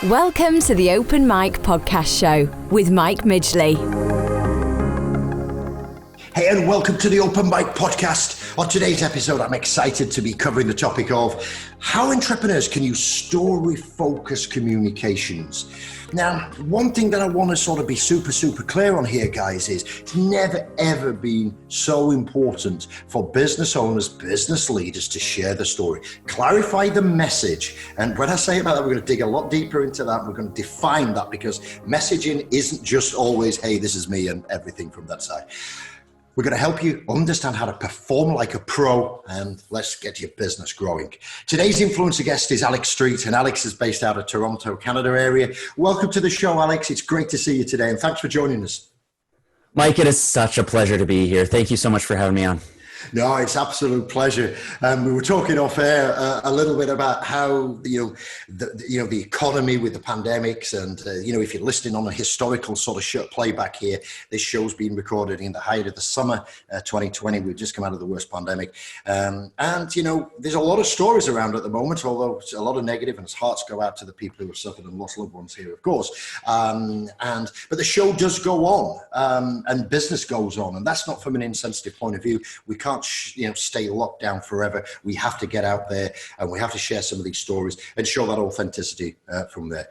Welcome to the Open Mic Podcast Show with Mike Midgley. Hey, and welcome to the Open Mic Podcast. On today's episode, I'm excited to be covering the topic of how entrepreneurs can use story-focused communications. Now, one thing that I want to sort of be super clear on here, guys, is it's never ever been so important for business owners, business leaders to share the story, clarify the message. And when I say about that, we're going to dig a lot deeper into that. We're going to define that, because messaging isn't just always, hey, this is me and everything from that side. We're going to help you understand how to perform like a pro, and let's get your business growing. Today's influencer guest is Alex Street, and Alex is based out of Toronto, Canada area. Welcome to the show, Alex. It's great to see you today, and thanks for joining us. Mike, it is such a pleasure to be here. Thank you so much for having me on. No, it's absolute pleasure. We were talking off air a little bit about how the economy with the pandemics, and if you're listening on a historical sort of show playback here, this show's been recorded in the height of the summer 2020. We've just come out of the worst pandemic, and there's a lot of stories around at the moment, although it's a lot of negative, and its hearts go out to the people who have suffered and lost loved ones here, of course. But the show does go on, and business goes on, and that's not from an insensitive point of view. We can't stay locked down forever. We have to get out there, and we have to share some of these stories and show that authenticity from there.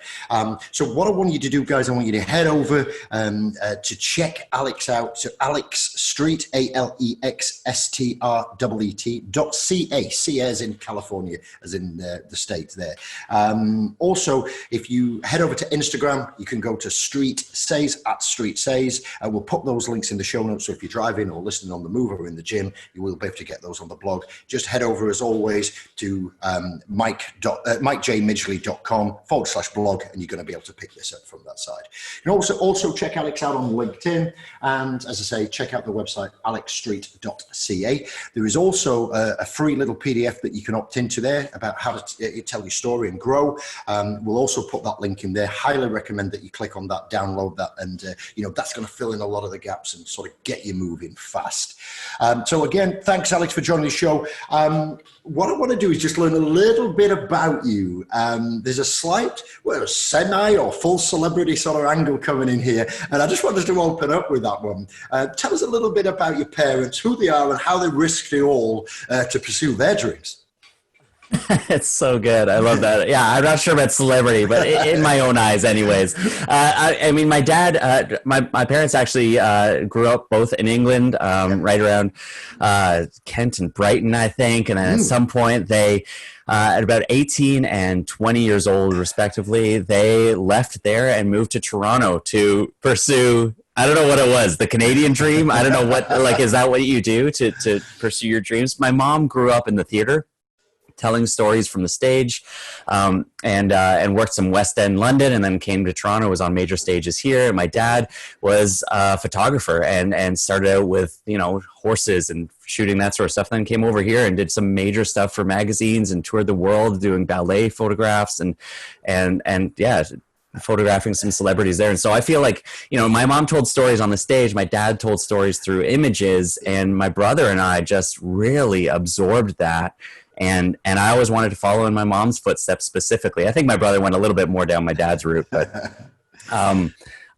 So what I want you to do, guys, I want you to head over to check Alex out. So Alex Street, AlexStreet.ca. C as in California, as in the state there. Also, if you head over to Instagram, you can go to Street Says, at Street Says. We'll put those links in the show notes. So if you're driving or listening on the move or in the gym, you will be able to get those on the blog. Just head over, as always, to mikejmidgley.com/blog, and you're going to be able to pick this up from that side. You can also check Alex out on LinkedIn, and as I say, check out the website alexstreet.ca. There is also a free little PDF that you can opt into there about how to tell your story and grow. We'll also put that link in there. Highly recommend that you click on that, download that, and that's going to fill in a lot of the gaps and sort of get you moving fast. So again, thanks, Alex, for joining the show. What I want to do is just learn a little bit about you. There's a slight, semi or full celebrity sort of angle coming in here, and I just wanted to open up with that one. Tell us a little bit about your parents, who they are, and how they risked it all to pursue their dreams. It's so good. I love that. Yeah, I'm not sure about celebrity, but in my own eyes anyways. I mean, my dad, my parents actually grew up both in England, right around Kent and Brighton, I think. And then at some point they, at about 18 and 20 years old, respectively, they left there and moved to Toronto to pursue, I don't know what it was, the Canadian dream. I don't know what, is that what you do to pursue your dreams? My mom grew up in the theater, telling stories from the stage, and worked some West End London, and then came to Toronto, was on major stages here. And my dad was a photographer and started out with, horses and shooting that sort of stuff. Then came over here and did some major stuff for magazines and toured the world doing ballet photographs and photographing some celebrities there. And so I feel like, my mom told stories on the stage, my dad told stories through images, and my brother and I just really absorbed that. And I always wanted to follow in my mom's footsteps specifically. I think my brother went a little bit more down my dad's route, but I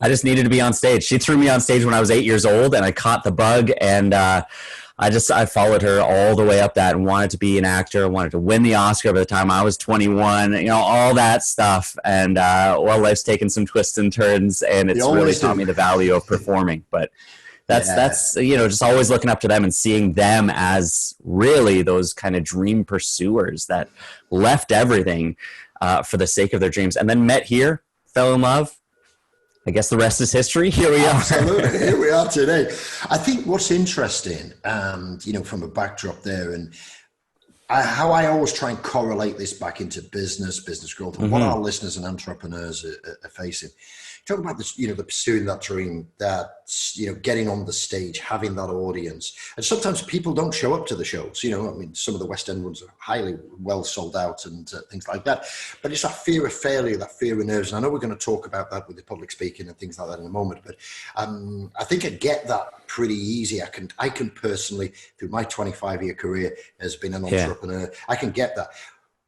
just needed to be on stage. She threw me on stage when I was 8 years old, and I caught the bug, and I followed her all the way up that, and wanted to be an actor. I wanted to win the Oscar by the time I was 21, all that stuff. And life's taken some twists and turns, and it's really taught me the value of performing. But that's just always looking up to them and seeing them as really those kind of dream pursuers that left everything for the sake of their dreams, and then met here, fell in love. I guess the rest is history. Here we are. Absolutely. Here we are today. I think what's interesting, from a backdrop there, and how I always try and correlate this back into business growth, and what our listeners and entrepreneurs are facing. Talk about this, the pursuing that dream, that, getting on the stage, having that audience. And sometimes people don't show up to the shows. Some of the West End ones are highly well sold out and things like that. But it's that fear of failure, that fear of nerves. And I know we're going to talk about that with the public speaking and things like that in a moment. But I think I get that pretty easy. I can personally, through my 25-year career as being an entrepreneur, I can get that.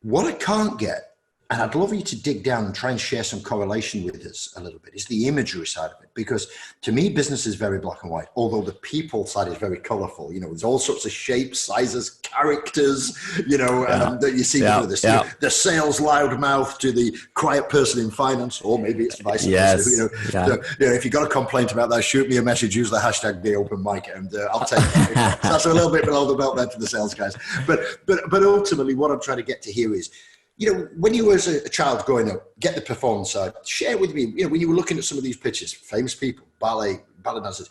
What I can't get and I'd love you to dig down and try and share some correlation with us a little bit, is the imagery side of it. Because to me, business is very black and white, although the people side is very colorful. You know, there's all sorts of shapes, sizes, characters, you know, that you see with this. Yeah. The sales loudmouth to the quiet person in finance, or maybe it's vice versa. You know, so, you know, if you've got a complaint about that, shoot me a message, use the hashtag #TheOpenMic, and I'll take it. So that's a little bit below the belt there to the sales guys. But ultimately, what I'm trying to get to here is, you know, when you were as a child growing up, get the performance side, share with me, you know, when you were looking at some of these pictures, famous people, ballet dancers,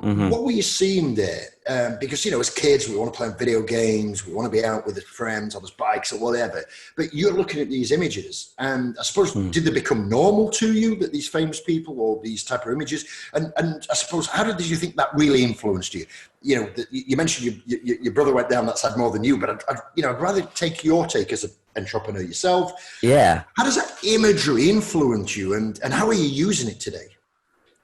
what were you seeing there? Because, you know, as kids, we want to play on video games, we want to be out with our friends on his bikes or whatever. But you're looking at these images, and I suppose, did they become normal to you, that these famous people or these type of images? And I suppose, how did you think that really influenced you? You know, you mentioned your brother went down that side more than you, but I'd rather take your take as an entrepreneur yourself. Yeah. How does that imagery influence you, and how are you using it today?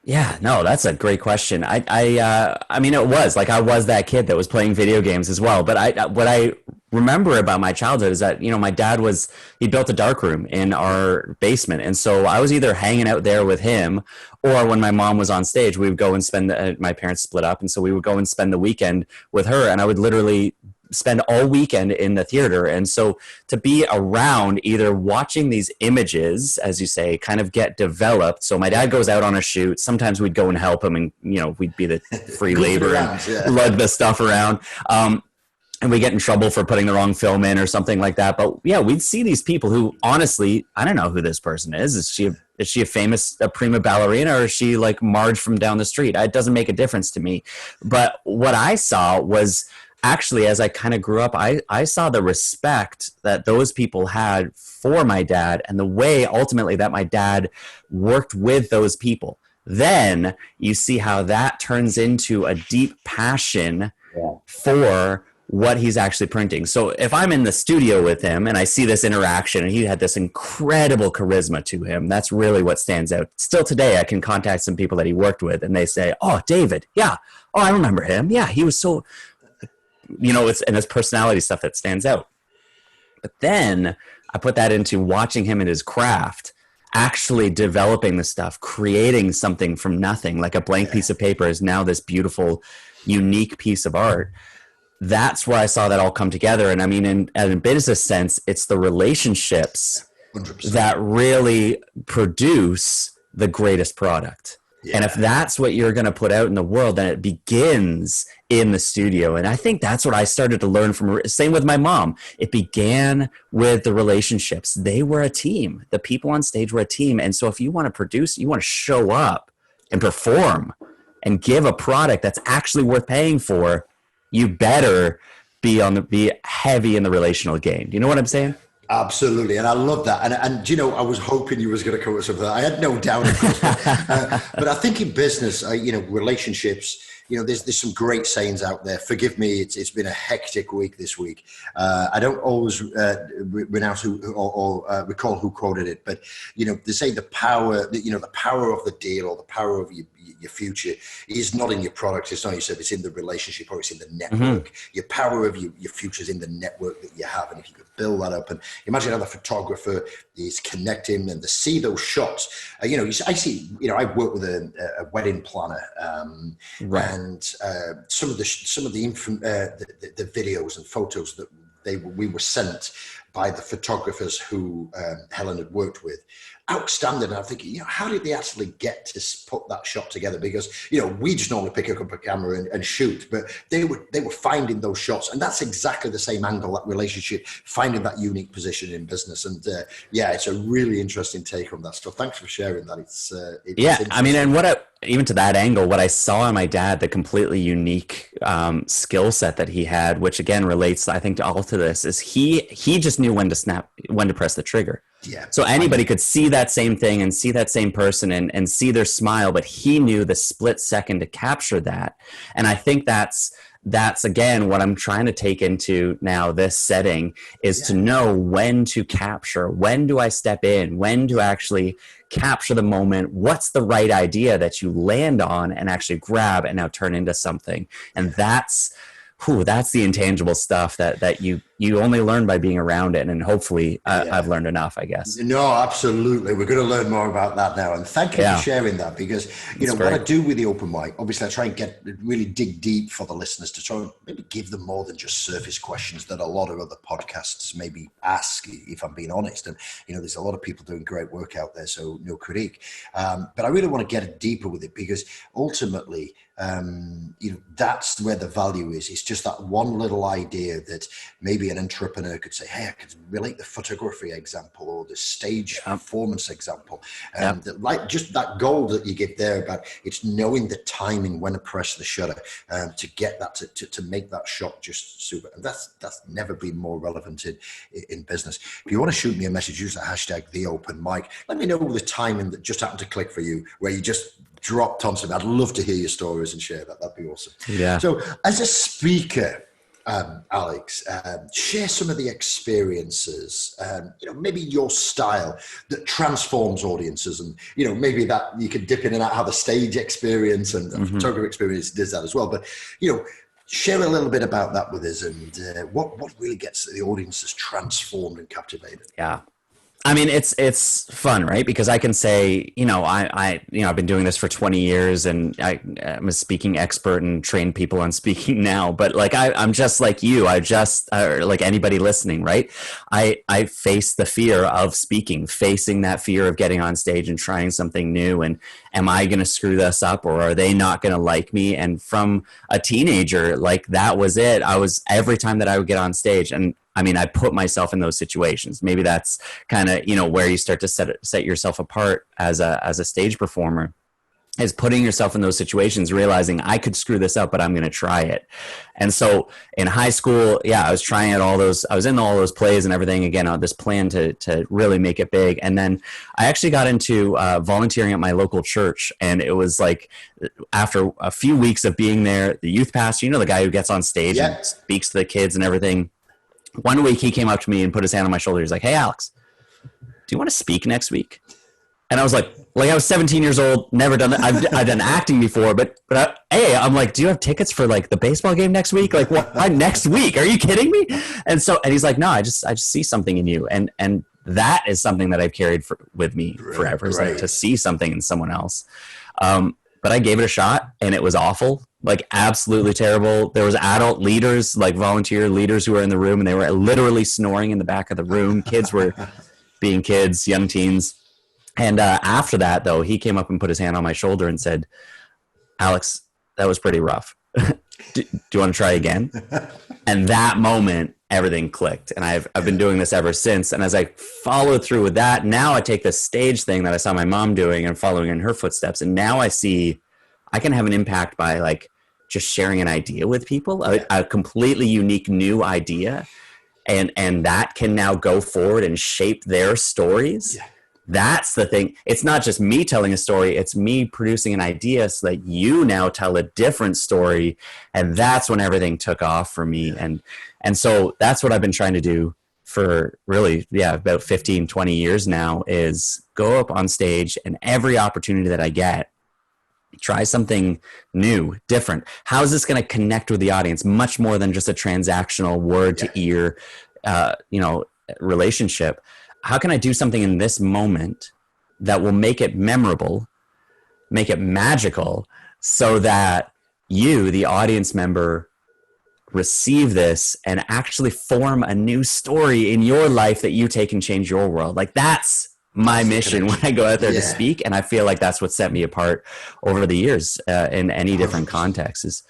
Yeah, no, that's a great question. I mean, it was like, I was that kid that was playing video games as well. But what I remember about my childhood is that, you know, my dad he built a dark room in our basement. And so I was either hanging out there with him, or when my mom was on stage, we would go and spend, my parents split up. And so we would go and spend the weekend with her, and I would literally spend all weekend in the theater. And so to be around, either watching these images, as you say, kind of get developed. So my dad goes out on a shoot. Sometimes we'd go and help him, and, you know, we'd be the free labor and lug the stuff around. And we get in trouble for putting the wrong film in or something like that. But yeah, we'd see these people who, honestly, I don't know who this person is. Is she a prima ballerina, or is she like Marge from down the street? It doesn't make a difference to me. But what I saw was, actually, as I kind of grew up, I saw the respect that those people had for my dad, and the way ultimately that my dad worked with those people. Then you see how that turns into a deep passion for what he's actually printing. So if I'm in the studio with him and I see this interaction, and he had this incredible charisma to him, that's really what stands out. Still today, I can contact some people that he worked with, and they say, "Oh, David, yeah. Oh, I remember him. Yeah, he was so..." You know, it's personality stuff that stands out. But then I put that into watching him in his craft, actually developing the stuff, creating something from nothing, like a blank piece of paper is now this beautiful, unique piece of art. That's where I saw that all come together. And I mean, in a business sense, it's the relationships 100%. that really produce the greatest product. Yeah. And if that's what you're going to put out in the world, then it begins in the studio. And I think that's what I started to learn from, same with my mom. It began with the relationships. They were a team. The people on stage were a team. And so if you want to produce, you want to show up and perform and give a product that's actually worth paying for, you better be heavy in the relational game. Do you know what I'm saying? Absolutely, and I love that. And you know, I was hoping you was going to come with something. I had no doubt, of course. But I think in business, you know, relationships. You know, there's some great sayings out there. Forgive me, it's been a hectic week this week. I don't always renounce recall who quoted it, but you know, they say the power of the deal, or the power of your future is not in your product, it's not in your service, it's in the relationship, or it's in the network. Mm-hmm. Your power of your future is in the network that you have. And if you could build that up, and imagine how the photographer is connecting and to see those shots. You know, I see, you know, I work with a wedding planner, right. And some of the videos and photos that we were sent by the photographers who Helen had worked with, outstanding. And I'm thinking, you know, how did they actually get to put that shot together? Because, you know, we just normally pick up a camera and shoot, but they were finding those shots, and that's exactly the same angle, that relationship, finding that unique position in business. And it's a really interesting take on that. So thanks for sharing that. It's I mean, and even to that angle, what I saw in my dad, the completely unique skill set that he had, which again relates, I think, to all to this, is he just knew when to press the trigger. Yeah. So anybody could see that same thing and see that same person and see their smile, but he knew the split second to capture that. And I think that's again what I'm trying to take into now this setting is to know when to capture. When do I step in? When to actually capture the moment? What's the right idea that you land on and actually grab and now turn into something? And that's the intangible stuff that you you only learn by being around it. And hopefully I've learned enough, I guess. No, absolutely. We're going to learn more about that now. And thank you for sharing that, because, what I do with the open mic, obviously I try and really dig deep for the listeners to try and maybe give them more than just surface questions that a lot of other podcasts maybe ask, if I'm being honest. And, there's a lot of people doing great work out there, so no critique. But I really want to get deeper with it, because ultimately, that's where the value is. It's just that one little idea that maybe an entrepreneur could say, hey, I could relate the photography example or the stage performance example. Just that goal that you give there about it's knowing the timing when to press the shutter to get that to make that shot just super. And that's never been more relevant in business. If you want to shoot me a message, use the hashtag #TheOpenMic. Let me know the timing that just happened to click for you, where you just dropped on something. I'd love to hear your stories and share that. That'd be awesome. Yeah. So as a speaker, Alex, share some of the experiences, maybe your style that transforms audiences, and maybe that you can dip in and out how the stage experience and the photography experience does that as well. But share a little bit about that with us, and what really gets the audiences transformed and captivated. Yeah. I mean, it's fun, right? Because I can say, I've been doing this for 20 years, and I'm a speaking expert and train people on speaking now. But like, I'm just like you. Like anybody listening, right? I face the fear of speaking, facing that fear of getting on stage and trying something new. And am I going to screw this up, or are they not going to like me? And from a teenager, like that was it. Every time that I would get on stage, and I mean, I put myself in those situations. Maybe that's kind of, where you start to set yourself apart as a stage performer, is putting yourself in those situations, realizing I could screw this up, but I'm going to try it. And so in high school, I was trying out I was in all those plays and everything, again, on this plan to really make it big. And then I actually got into volunteering at my local church. And it was like, after a few weeks of being there, the youth pastor, the guy who gets on stage and speaks to the kids and everything. One week he came up to me and put his hand on my shoulder. He's like, hey, Alex, do you want to speak next week? And I was like I was 17 years old, never done that. I've done acting before, but I'm like, do you have tickets for like the baseball game next week? Like, why next week? Are you kidding me? And he's like, no, I just see something in you. And that is something that I've carried with me forever, is like to see something in someone else. But I gave it a shot, and it was awful, like absolutely terrible. There was adult leaders, like volunteer leaders, who were in the room, and they were literally snoring in the back of the room. Kids were being kids, young teens. And after that, though, he came up and put his hand on my shoulder and said, Alex, that was pretty rough. Do you want to try again? And that moment, everything clicked. And I've been doing this ever since. And as I followed through with that, now I take the stage thing that I saw my mom doing and following in her footsteps. And now I see I can have an impact by like just sharing an idea with people, a completely unique new idea. And that can now go forward and shape their stories. Yeah. That's the thing. It's not just me telling a story. It's me producing an idea so that you now tell a different story. And that's when everything took off for me. Yeah. And so that's what I've been trying to do for really, about 15, 20 years now, is go up on stage, and every opportunity that I get, try something new, different. How is this going to connect with the audience? Much more than just a transactional word to ear, relationship. How can I do something in this moment that will make it memorable, make it magical, so that you, the audience member, receive this and actually form a new story in your life that you take and change your world? Like, that's my mission when I go out there to speak. And I feel like that's what set me apart over the years in any different contexts.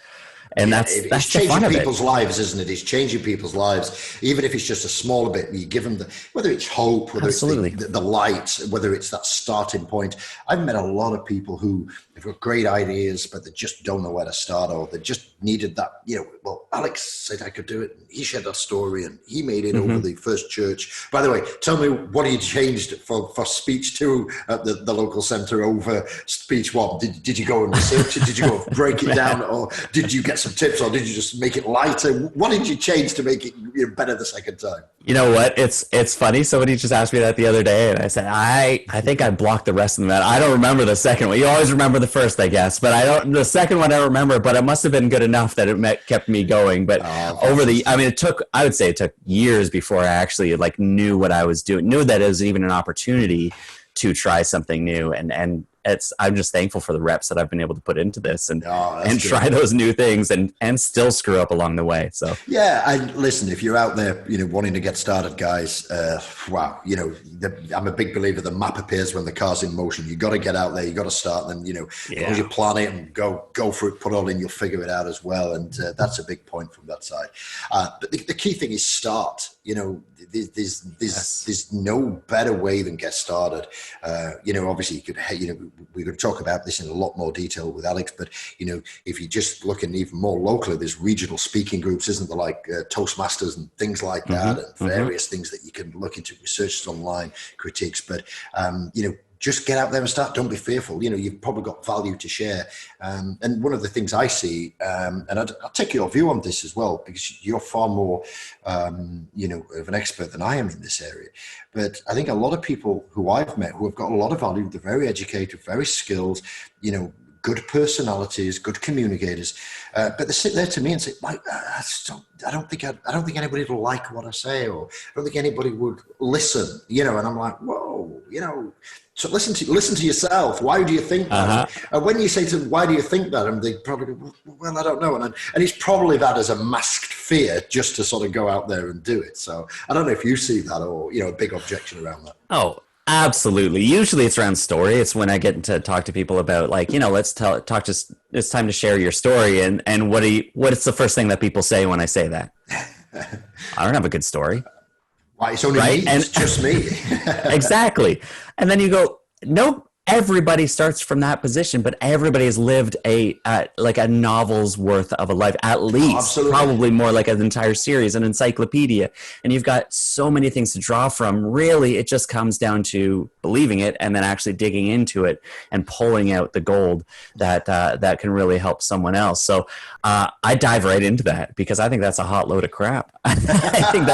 And that's changing people's lives, isn't it? It's changing people's lives, even if it's just a smaller bit. You give them whether it's hope, whether it's the light, whether it's that starting point. I've met a lot of people who have got great ideas, but they just don't know where to start, or they just needed that. Well, Alex said I could do it. And he shared that story, and he made it over the first church. By the way, tell me what he changed for speech 2 at the local centre over speech 1. Did you go and research it? Did you go break it down, or did you get some tips, or did you just make it lighter? What did you change to make it you're better the second time. You know what? It's funny. Somebody just asked me that the other day, and I said, I think I blocked the rest of them out. I don't remember the second one. You always remember the first, I guess, but the second one I don't remember, but it must have been good enough that it kept me going. But I would say it took years before I actually like knew what I was doing, knew that it was even an opportunity to try something new. And I'm just thankful for the reps that I've been able to put into this and try those new things and still screw up along the way. So yeah, and listen, if you're out there, wanting to get started, guys, wow, I'm a big believer the map appears when the car's in motion. You got to get out there, you got to start, and as long as you plan it and go for it, put all in, you'll figure it out as well. And that's a big point from that side. But the key thing is start. There's no better way than get started. Obviously you could, we're going to talk about this in a lot more detail with Alex, but if you're just looking even more locally, there's regional speaking groups, isn't there, like Toastmasters and things like that, and various things that you can look into, research online, critiques, but just get out there and start. Don't be fearful. You've probably got value to share. And one of the things I see, and I'll take your view on this as well, because you're far more, of an expert than I am in this area. But I think a lot of people who I've met who have got a lot of value, they're very educated, very skilled, good personalities, good communicators, but they sit there to me and say, "Mike, I don't think anybody will like what I say, or I don't think anybody would listen." And I'm like, "Whoa, so listen to yourself. Why do you think that?" And when you say to them, "Why do you think that?" and they probably go, "Well, I don't know." And it's probably that as a masked fear just to sort of go out there and do it. So I don't know if you see that, or a big objection around that. Oh, absolutely. Usually it's around story. It's when I get to talk to people about it's time to share your story. And what's the first thing that people say when I say that? I don't have a good story. Why? It's only me. It's just me. Exactly. And then you go, nope. Everybody starts from that position, but everybody has lived like a novel's worth of a life, at least, probably more like an entire series, an encyclopedia. And you've got so many things to draw from. Really, it just comes down to believing it and then actually digging into it and pulling out the gold that can really help someone else. So I dive right into that because I think that's a hot load of crap. I think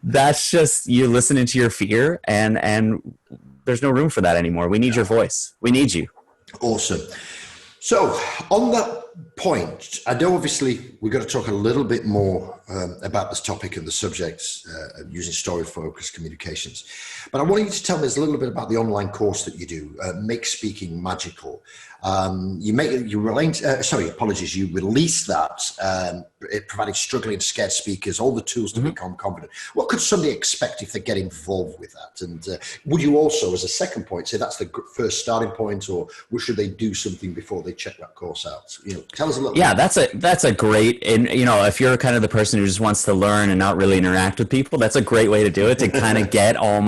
that's just you listening to your fear and there's no room for that anymore. We need your voice. We need you. Awesome. So on that point, I know obviously we're going to talk a little bit more about this topic and the subjects using story-focused communications. But I want you to tell me a little bit about the online course that you do, Make Speaking Magical. You released that, providing struggling and scared speakers all the tools to become confident. What could somebody expect if they get involved with that? And would you also, as a second point, say that's the first starting point, or should they do something before they check that course out? Tell us a little. Yeah, that's a great, and if you're kind of the person who just wants to learn and not really interact with people, that's a great way to do it, to kind of get all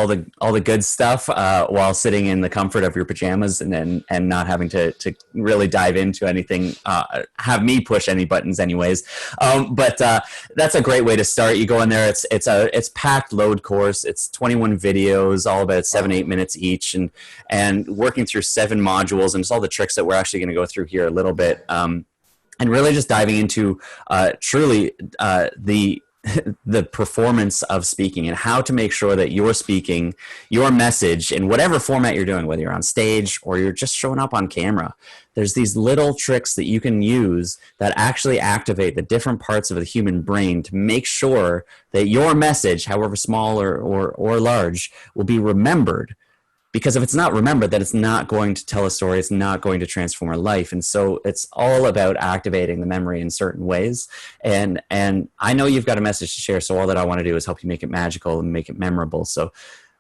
the good stuff while sitting in the comfort of your pajamas and not having to really dive into anything, have me push any buttons anyways. But that's a great way to start. You go in there, it's packed load course. It's 21 videos, all about 7-8 minutes each, and working through 7 modules, and it's all the tricks that we're actually going to go through here a little bit. And really just diving into truly the performance of speaking and how to make sure that you're speaking your message in whatever format you're doing, whether you're on stage or you're just showing up on camera. There's these little tricks that you can use that actually activate the different parts of the human brain to make sure that your message, however small or large, will be remembered. Because if it's not remembered, then it's not going to tell a story. It's not going to transform a life. And so it's all about activating the memory in certain ways. And I know you've got a message to share. So all that I want to do is help you make it magical and make it memorable. So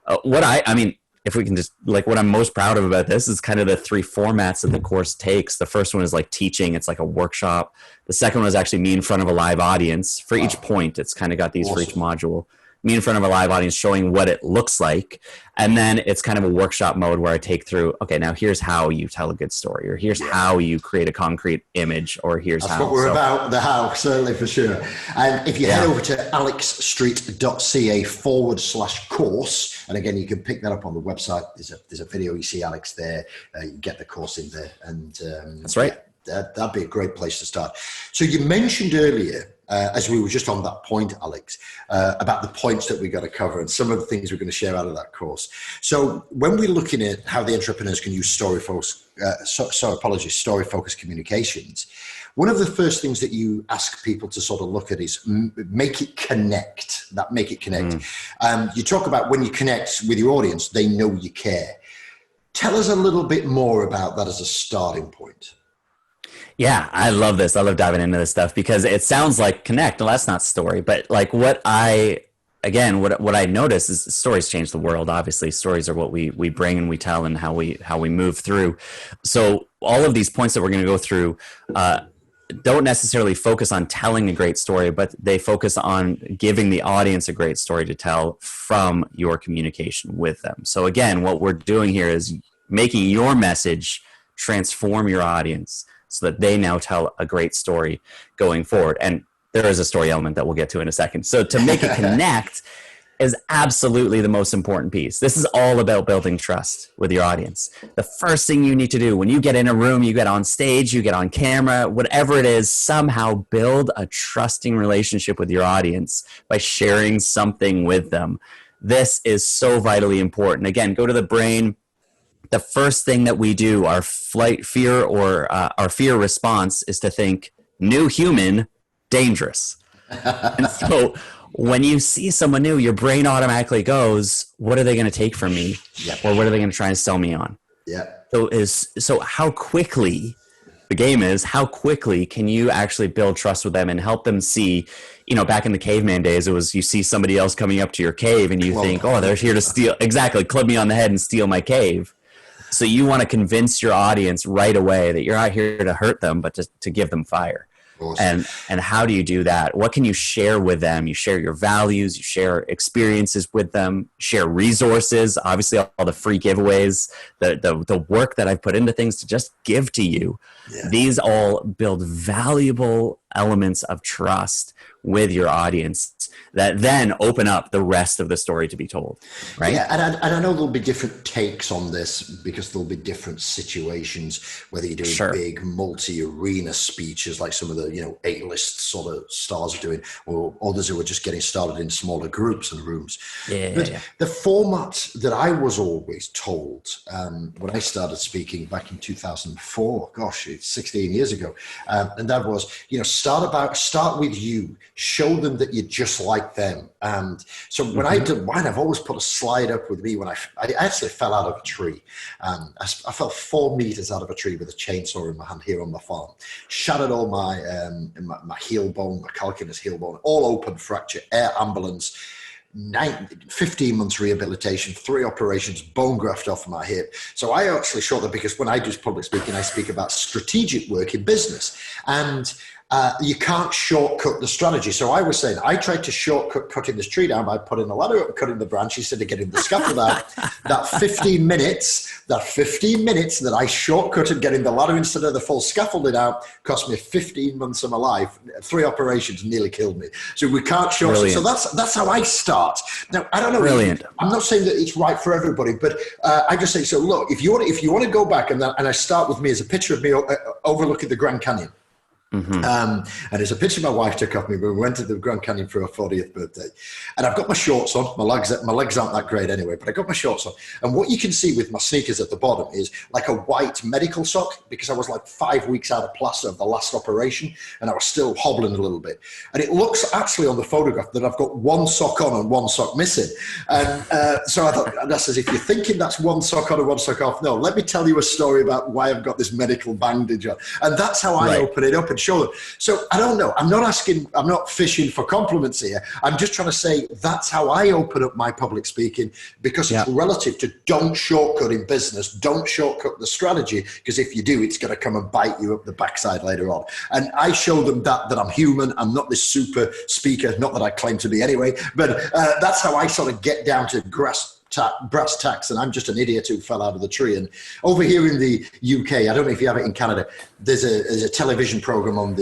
if we can just, like, what I'm most proud of about this is kind of the 3 formats that the course takes. The first one is like teaching. It's like a workshop. The second one is actually me in front of a live audience. For each point, it's kind of got these for each module. Me in front of a live audience showing what it looks like. And then it's kind of a workshop mode where I take through, okay, now here's how you tell a good story, or here's how you create a concrete image, or here's That's how. what we're about, the how, certainly, for sure. And if you head over to alexstreet.ca/course, and again, you can pick that up on the website. There's a video, you see Alex there, you get the course in there. And that's right. That'd be a great place to start. So you mentioned earlier as we were just on that point, Alex, about the points that we got to cover and some of the things we're going to share out of that course. So when we're looking at how the entrepreneurs can use story-focused communications, one of the first things that you ask people to sort of look at is make it connect. You talk about when you connect with your audience, they know you care. Tell us a little bit more about that as a starting point. Yeah, I love this. I love diving into this stuff because it sounds like connect. Well, that's not story, but like what I notice is stories change the world. Obviously, stories are what we bring and we tell and how we move through. So all of these points that we're going to go through don't necessarily focus on telling a great story, but they focus on giving the audience a great story to tell from your communication with them. So again, what we're doing here is making your message transform your audience so that they now tell a great story going forward. And there is a story element that we'll get to in a second. So to make it connect is absolutely the most important piece. This is all about building trust with your audience. The first thing you need to do when you get in a room, you get on stage, you get on camera, whatever it is, somehow build a trusting relationship with your audience by sharing something with them. This is so vitally important. Again, go to the brain. The first thing that we do, our fear response is to think new human, dangerous. And so when you see someone new, your brain automatically goes, what are they going to take from me? Yep. Or what are they going to try and sell me on? Yeah. So how quickly, the game is, how quickly can you actually build trust with them and help them see, back in the caveman days, it was you see somebody else coming up to your cave and you think, oh, they're here to steal. Exactly. Club me on the head and steal my cave. So you want to convince your audience right away that you're not here to hurt them, but to give them fire. Awesome. And how do you do that? What can you share with them? You share your values, you share experiences with them, share resources, obviously all the free giveaways, the work that I've put into things to just give to you. Yeah. These all build valuable elements of trust with your audience that then open up the rest of the story to be told, right? Yeah, and I know there'll be different takes on this because there'll be different situations, whether you're doing big multi-arena speeches like some of the A-list sort of stars are doing, or others who are just getting started in smaller groups and rooms. The format that I was always told when I started speaking back in 2004, gosh, it's 16 years ago, and that was, start with you, show them that you're just like them. And so when I did mine, I've always put a slide up with me when I actually fell out of a tree. I fell 4 meters out of a tree with a chainsaw in my hand here on my farm, shattered all my heel bone, my calcaneus heel bone, all open fracture, air ambulance, 15 months rehabilitation, 3 operations, bone graft off my hip. So I actually short that because when I do public speaking, I speak about strategic work in business, and you can't shortcut the strategy. So I was saying, I tried to shortcut cutting this tree down by putting a ladder up and cutting the branch instead of getting the scaffold out. That 15 minutes that I shortcutted getting the ladder instead of the full scaffolding out cost me 15 months of my life, 3 operations, nearly killed me. So we can't shortcut. Brilliant. So that's how I start. Now, I don't know. Brilliant. I'm not saying that it's right for everybody, but I just say, so look, if you want to go back and I start with me as a picture of me overlooking the Grand Canyon. Mm-hmm. And it's a picture my wife took of me when we went to the Grand Canyon for her 40th birthday. And I've got my shorts on. My legs aren't that great anyway, but I got my shorts on. And what you can see with my sneakers at the bottom is like a white medical sock, because I was like 5 weeks out of plaster of the last operation and I was still hobbling a little bit. And it looks actually on the photograph that I've got 1 sock on and 1 sock missing. And so I thought, that's as if you're thinking that's 1 sock on and 1 sock off. No, let me tell you a story about why I've got this medical bandage on. And that's how I open it up and show them. So I don't know. I'm not fishing for compliments here. I'm just trying to say that's how I open up my public speaking, because it's relative to don't shortcut in business. Don't shortcut the strategy, because if you do, it's going to come and bite you up the backside later on. And I show them that I'm human. I'm not this super speaker, not that I claim to be anyway, but that's how I sort of get down to grasp brass tacks, and I'm just an idiot who fell out of the tree. And over here in the UK, I don't know if you have it in Canada, there's a television program on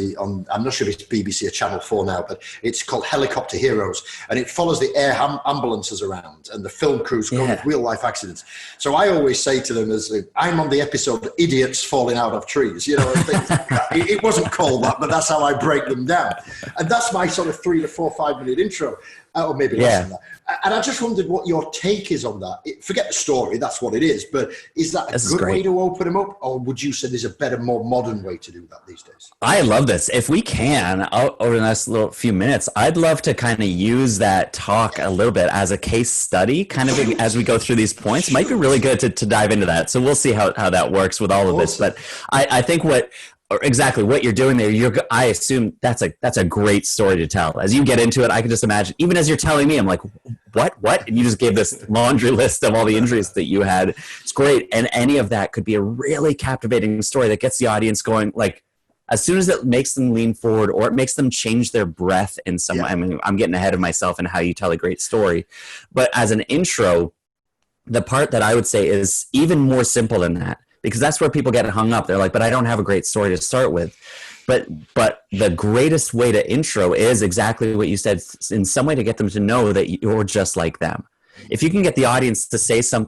I'm not sure if it's BBC or Channel 4 now, but it's called Helicopter Heroes, and it follows the air ambulances around and the film crews going with real life accidents. So I always say to them, I'm on the episode Idiots Falling Out of Trees. It wasn't called that, but that's how I break them down. And that's my sort of 3 to 4, 5 minute intro, or maybe less than that. And I just wondered what your take is on that. Forget the story, that's what it is. But is that a good way to open them up? Or would you say there's a better, more modern way to do that these days? I love this. If we can, over the next few minutes, I'd love to kind of use that talk a little bit as a case study, kind of as we go through these points. It might be really good to dive into that. So we'll see how that works with all of this. But I think exactly what you're doing there, I assume that's a great story to tell. As you get into it, I can just imagine, even as you're telling me, I'm like, what? And you just gave this laundry list of all the injuries that you had. It's great. And any of that could be a really captivating story that gets the audience going, like, as soon as it makes them lean forward or it makes them change their breath in some way. I mean, I'm getting ahead of myself in how you tell a great story. But as an intro, the part that I would say is even more simple than that, because that's where people get hung up. They're like, but I don't have a great story to start with. But the greatest way to intro is exactly what you said, in some way to get them to know that you're just like them. If you can get the audience to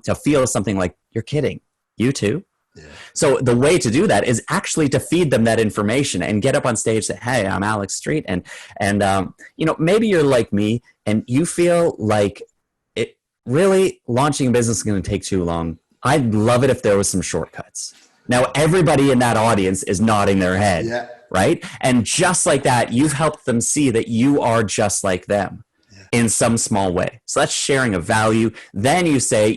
to feel something like, you're kidding, you too. Yeah. So the way to do that is actually to feed them that information and get up on stage and say, hey, I'm Alex Street. And maybe you're like me and you feel like it really launching a business is going to take too long. I'd love it if there was some shortcuts. Now, everybody in that audience is nodding their head, right? And just like that, you've helped them see that you are just like them in some small way. So that's sharing a value. Then you say,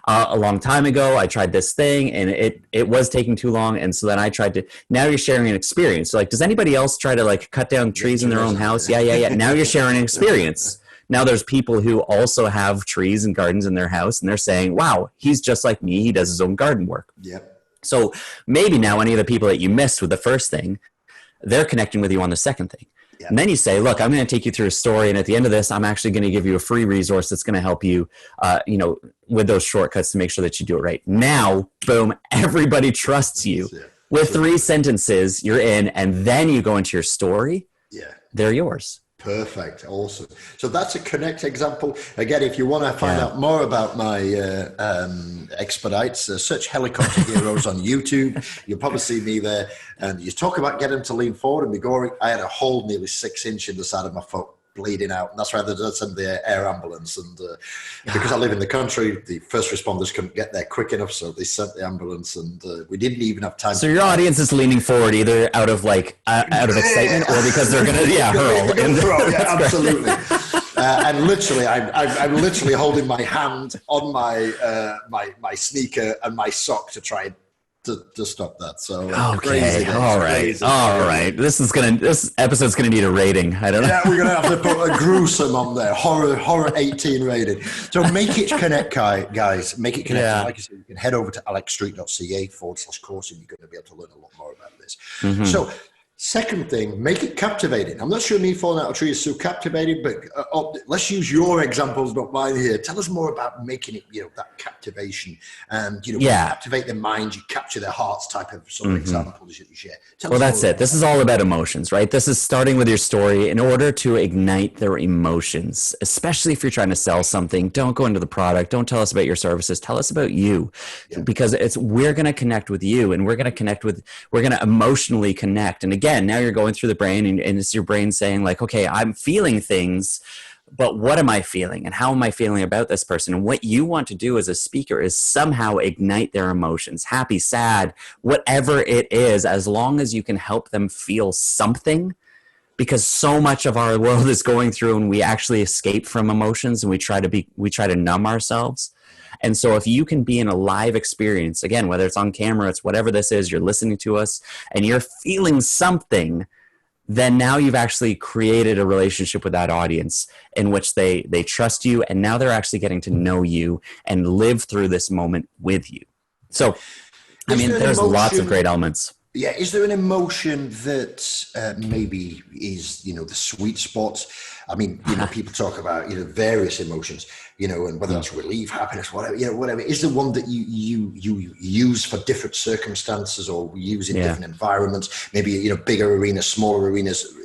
a long time ago, I tried this thing and it was taking too long. And so then I tried to, now you're sharing an experience. So like, does anybody else try to like cut down trees in their own house? Yeah. Now you're sharing an experience. Now there's people who also have trees and gardens in their house and they're saying, wow, he's just like me. He does his own garden work. Yep. So maybe now any of the people that you missed with the first thing, they're connecting with you on the second thing. Yep. And then you say, look, I'm going to take you through a story. And at the end of this, I'm actually going to give you a free resource that's going to help you, with those shortcuts to make sure that you do it right. Now, boom, everybody trusts you. With 3 sentences, you're in, and then you go into your story. Yeah. They're yours. Perfect. Awesome. So that's a Connect example. Again, if you want to find out more about my expedites, search Helicopter Heroes on YouTube. You'll probably see me there. And you talk about getting them to lean forward and be going. I had a hole nearly 6 inches in the side of my foot, bleeding out. And that's why they sent the air ambulance. And because I live in the country, the first responders couldn't get there quick enough. So they sent the ambulance and we didn't even have time. So your audience is leaning forward either out of excitement or because they're going to hurl. Yeah, absolutely. And literally, I'm literally holding my hand on my sneaker and my sock to try to stop that. So okay, all right. This episode's gonna need a rating. I don't know. Yeah, we're gonna have to put a gruesome on there, horror 18 rated. So make it connect, guys. Make it connect. Yeah. Like I said, you can head over to alexstreet.ca/course, and you're going to be able to learn a lot more about this. Mm-hmm. So. Second thing, make it captivating. I'm not sure me falling out of a tree is so captivating, but let's use your examples, not mine here. Tell us more about making it, that captivation and, captivate their minds, you capture their hearts type of sort of examples that you share. Well, that's it. This is all about emotions, right? This is starting with your story in order to ignite their emotions, especially if you're trying to sell something. Don't go into the product. Don't tell us about your services. Tell us about you because we're going to connect with you and we're going to emotionally connect. And again, now you're going through the brain and it's your brain saying like, okay, I'm feeling things, but what am I feeling and how am I feeling about this person? And what you want to do as a speaker is somehow ignite their emotions, happy, sad, whatever it is, as long as you can help them feel something, because so much of our world is going through and we actually escape from emotions and we try to numb ourselves. And so if you can be in a live experience, again, whether it's on camera, it's whatever this is, you're listening to us and you're feeling something, then now you've actually created a relationship with that audience in which they trust you. And now they're actually getting to know you and live through this moment with you. So, there's lots of great elements. Yeah. Is there an emotion that maybe is, the sweet spot? I mean, people talk about, various emotions, and whether that's relief, happiness, whatever, is the one that you use for different circumstances or use in different environments, maybe, bigger arenas, smaller arenas,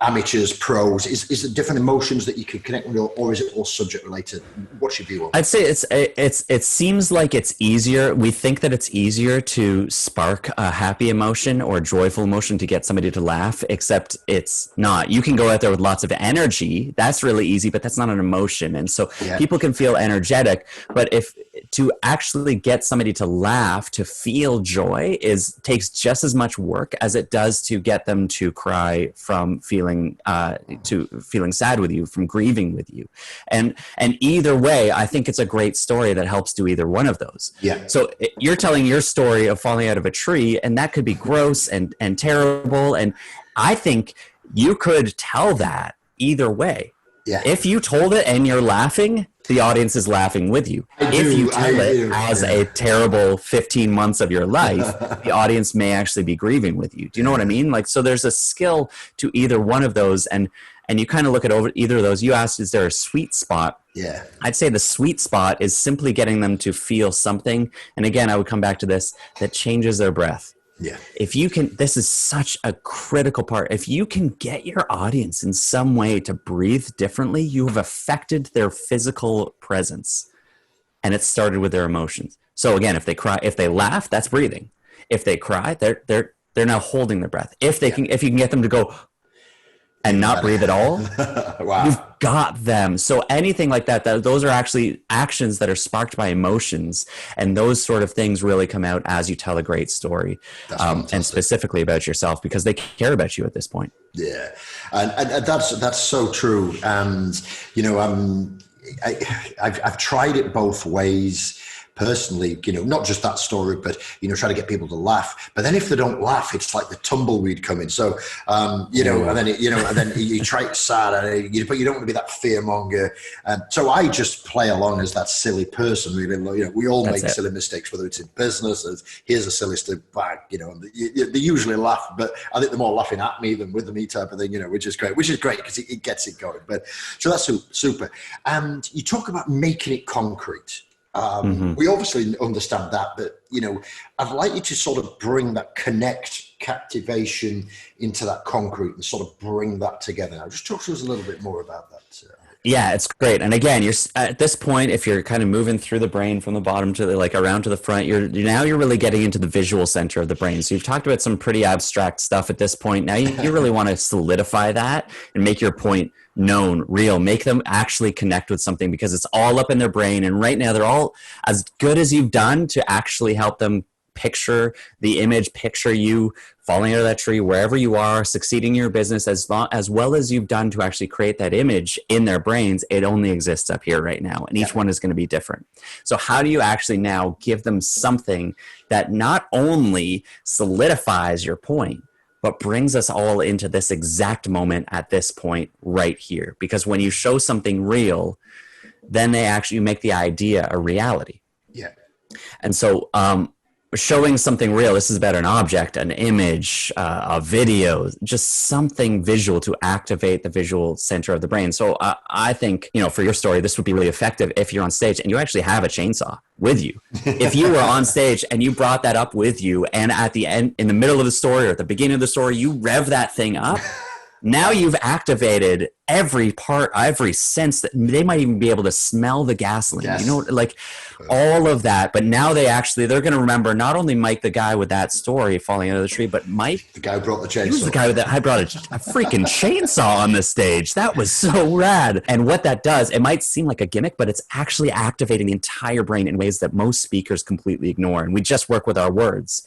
amateurs, pros, is there different emotions that you can connect with, or is it all subject related? What's your view on that? I'd say it seems like it's easier. We think that it's easier to spark a happy emotion or a joyful emotion to get somebody to laugh, except it's not. You can go out there with lots of energy. That's really easy, but that's not an emotion. And so people can feel energetic, but if to actually get somebody to laugh, to feel joy takes just as much work as it does to get them to cry from feeling sad with you, from grieving with you. And either way, I think it's a great story that helps do either one of those. Yeah. So you're telling your story of falling out of a tree, and that could be gross and terrible. And I think you could tell that either way. Yeah. If you told it and you're laughing, the audience is laughing with you. If you tell it as a terrible 15 months of your life, the audience may actually be grieving with you. Do you know what I mean? Like, so there's a skill to either one of those, and you kind of look at over either of those. You asked, is there a sweet spot? Yeah. I'd say the sweet spot is simply getting them to feel something. And again, I would come back to this, that changes their breath. Yeah. If you can, this is such a critical part. If you can get your audience in some way to breathe differently, you have affected their physical presence, and it started with their emotions. So again, if they cry, if they laugh, that's breathing. If they cry, they're now holding their breath. If you can get them to go and not breathe at all, wow, you've got them. So anything like that, those are actually actions that are sparked by emotions, and those sort of things really come out as you tell a great story, and specifically about yourself, because they care about you at this point. Yeah, and that's so true. And I've tried it both ways. Personally, not just that story, but, try to get people to laugh. But then if they don't laugh, it's like the tumbleweed coming. So, and then you try it sad, but you don't want to be that fearmonger. So I just play along as that silly person, really. We all make silly mistakes, whether it's in business, as here's a silly bag, they usually laugh, but I think they're more laughing at me than with me type of thing, which is great because it gets it going. But so that's super. And you talk about making it concrete. We obviously understand that, but, I'd like you to sort of bring that captivation into that concrete and sort of bring that together. Now, just talk to us a little bit more about that. Yeah, it's great. And again, you're at this point, if you're kind of moving through the brain from the bottom to around to the front, you're really getting into the visual center of the brain. So you've talked about some pretty abstract stuff at this point. Now you really want to solidify that and make your point known, real, make them actually connect with something, because it's all up in their brain. And right now they're all, as good as you've done to actually help them picture the image, picture you falling out of that tree, wherever you are, succeeding in your business, as well as you've done to actually create that image in their brains, it only exists up here right now. And each one is going to be different. So how do you actually now give them something that not only solidifies your point, but brings us all into this exact moment at this point right here? Because when you show something real, then you make the idea a reality. Yeah. And so, showing something real, this is about an object, an image, a video, just something visual to activate the visual center of the brain. So I think, for your story, this would be really effective if you're on stage and you actually have a chainsaw with you. If you were on stage and you brought that up with you, and at the end, in the middle of the story or at the beginning of the story, you rev that thing up, now you've activated every part, every sense, that they might even be able to smell the gasoline, all of that. But now they're going to remember not only Mike, the guy with that story falling out of the tree, but Mike, the guy who brought the chainsaw. He was the guy I brought a freaking chainsaw on the stage. That was so rad. And what that does, it might seem like a gimmick, but it's actually activating the entire brain in ways that most speakers completely ignore. And we just work with our words.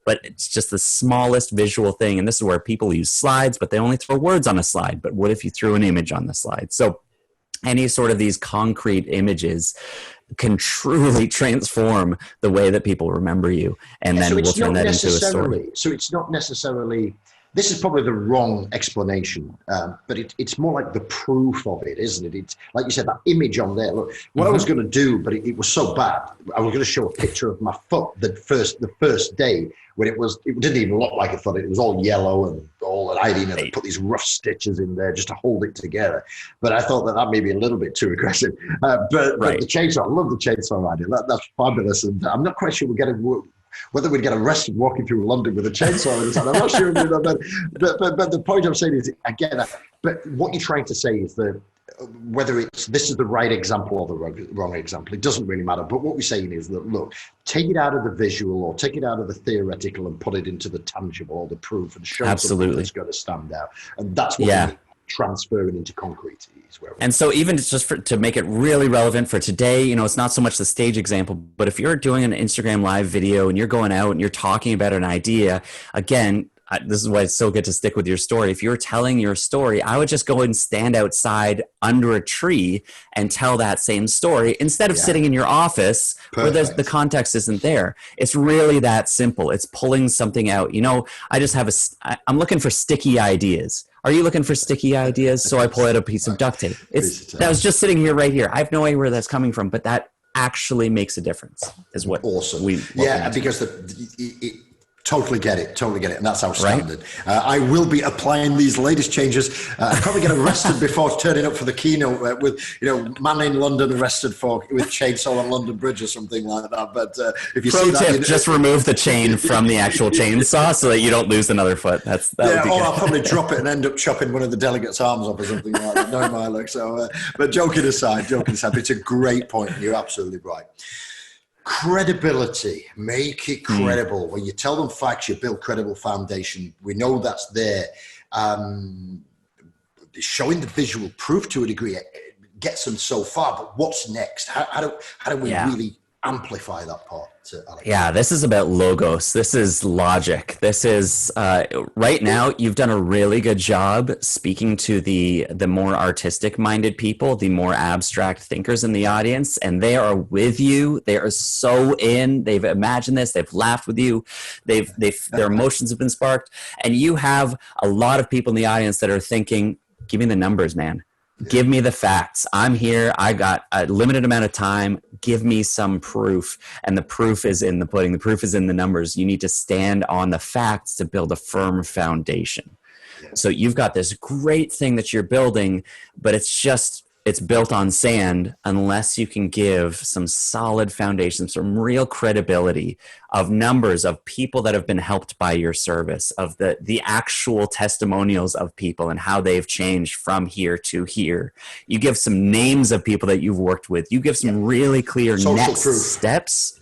But it's just the smallest visual thing. And this is where people use slides, but they only throw words on a slide. But what if you threw an image on the slide? So any sort of these concrete images can truly transform the way that people remember you. And then we'll turn that into a story. So it's not necessarily this is probably the wrong explanation, but it's more like the proof of it, isn't it? It's like you said, that image on there. Look, what I was going to do, but it was so bad. I was going to show a picture of my foot the first day when it didn't even look like a foot. It was all yellow and all, and I had even put these rough stitches in there just to hold it together. But I thought that may be a little bit too aggressive. But the chainsaw, I love the chainsaw idea. That's fabulous, and I'm not quite sure whether we'd get arrested walking through London with a chainsaw in his hand. I'm not sure. But the point I'm saying is, again, but what you're trying to say is that whether this is the right example or the wrong example, it doesn't really matter. But what we're saying is that, look, take it out of the visual or take it out of the theoretical and put it into the tangible or the proof and show something that's going to stand out. And that's what we're transferring into concrete. And so even just to make it really relevant for today, it's not so much the stage example, but if you're doing an Instagram live video and you're going out and you're talking about an idea, again, this is why it's so good to stick with your story. If you're telling your story, I would just go and stand outside under a tree and tell that same story instead of sitting in your office where the context isn't there. It's really that simple. It's pulling something out. I'm looking for sticky ideas. Are you looking for sticky ideas? So I pull out a piece of duct tape. That was just sitting here right here. I have no idea where that's coming from, but that actually makes a difference is what awesome. Because totally get it, and that's outstanding. Right? I will be applying these latest changes. I'll probably get arrested before turning up for the keynote with, man in London arrested with chainsaw on London Bridge or something like that. But if you see that, just remove the chain from the actual chainsaw so that you don't lose another foot. I'll probably drop it and end up chopping one of the delegates' arms off or something like that. No, my luck. So, but joking aside, it's a great point. You're absolutely right. Credibility, make it credible. When you tell them facts, you build credible foundation. We know that's there. Showing the visual proof to a degree gets them so far, but what's next? How do we really amplify that part? Yeah, this is about logos. This is logic. This is right now you've done a really good job speaking to the more artistic minded people, the more abstract thinkers in the audience, and they are with you. They are so in. They've imagined this. They've laughed with you. Their emotions have been sparked, and you have a lot of people in the audience that are thinking, "Give me the numbers, man. Give me the facts. I'm here. I got a limited amount of time. Give me some proof." And the proof is in the pudding. The proof is in the numbers. You need to stand on the facts to build a firm foundation. So you've got this great thing that you're building, but it's built on sand unless you can give some solid foundation, some real credibility of numbers of people that have been helped by your service, of the actual testimonials of people and how they've changed from here to here. You give some names of people that you've worked with. You give some really clear next steps.